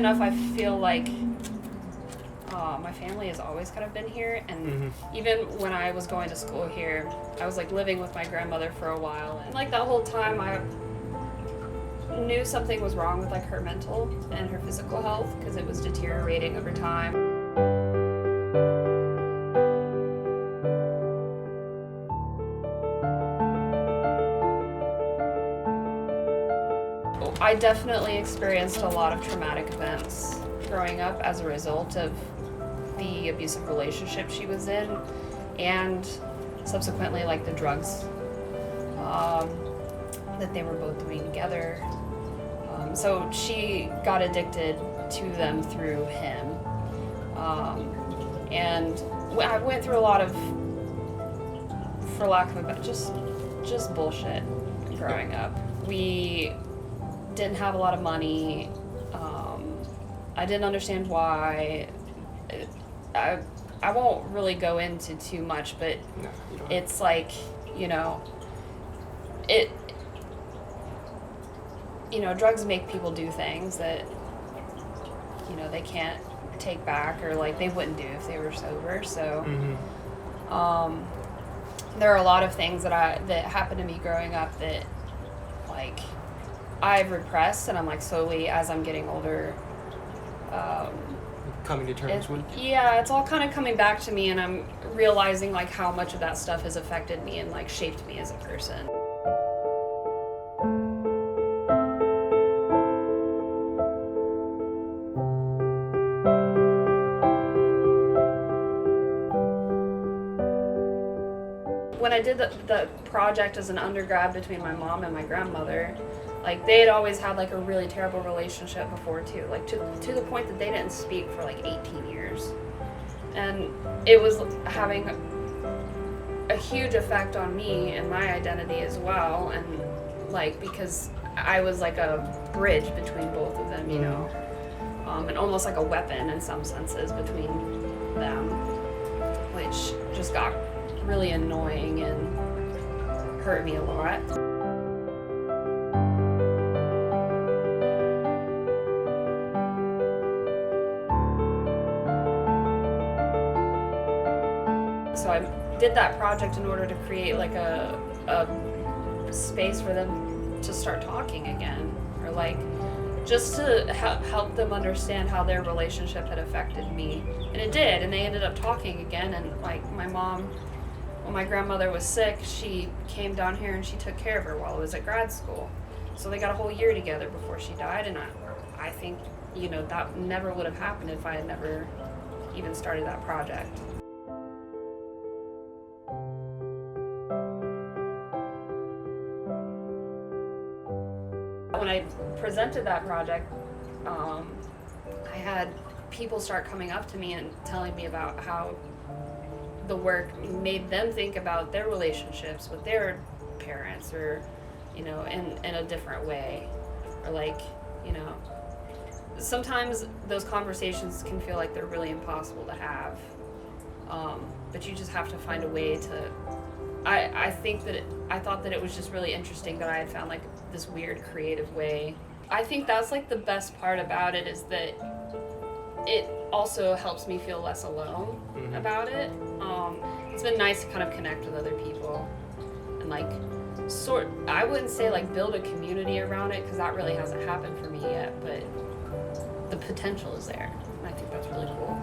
enough, I feel like my family has always kind of been here, and even when I was going to school here, I was like living with my grandmother for a while, and like that whole time I knew something was wrong with like her mental and her physical health because it was deteriorating over time. I definitely experienced a lot of traumatic events growing up as a result of the abusive relationship she was in, and subsequently like the drugs that they were both doing together. So she got addicted to them through him. And I went through a lot of, for lack of a better, just bullshit growing up. We didn't have a lot of money. I didn't understand why. I won't really go into too much, but it's like, drugs make people do things that, they can't take back, or like they wouldn't do if they were sober. So, there are a lot of things that happened to me growing up that, like, I've repressed, and I'm like slowly, as I'm getting older, coming to terms with? Yeah, it's all kind of coming back to me, and I'm realizing like how much of that stuff has affected me and like shaped me as a person. When I did the project as an undergrad between my mom and my grandmother, like they had always had like a really terrible relationship before too, like to the point that they didn't speak for like 18 years. And it was having a huge effect on me and my identity as well, and like because I was like a bridge between both of them, and almost like a weapon in some senses between them, which just got really annoying and hurt me a lot. So I did that project in order to create like a space for them to start talking again, or like just to help them understand how their relationship had affected me. And it did, and they ended up talking again. And like my mom, when my grandmother was sick, she came down here and she took care of her while I was at grad school. So they got a whole year together before she died, and I think, that never would have happened if I had never even started that project. When I presented that project, I had people start coming up to me and telling me about how the work made them think about their relationships with their parents, or, in a different way. Or like, sometimes those conversations can feel like they're really impossible to have. But you just have to find a way to, I thought that it was just really interesting that I had found like this weird creative way. I think that's like the best part about it, is that it also helps me feel less alone about it. It's been nice to kind of connect with other people and like I wouldn't say like build a community around it, because that really hasn't happened for me yet, but the potential is there, and I think that's really cool.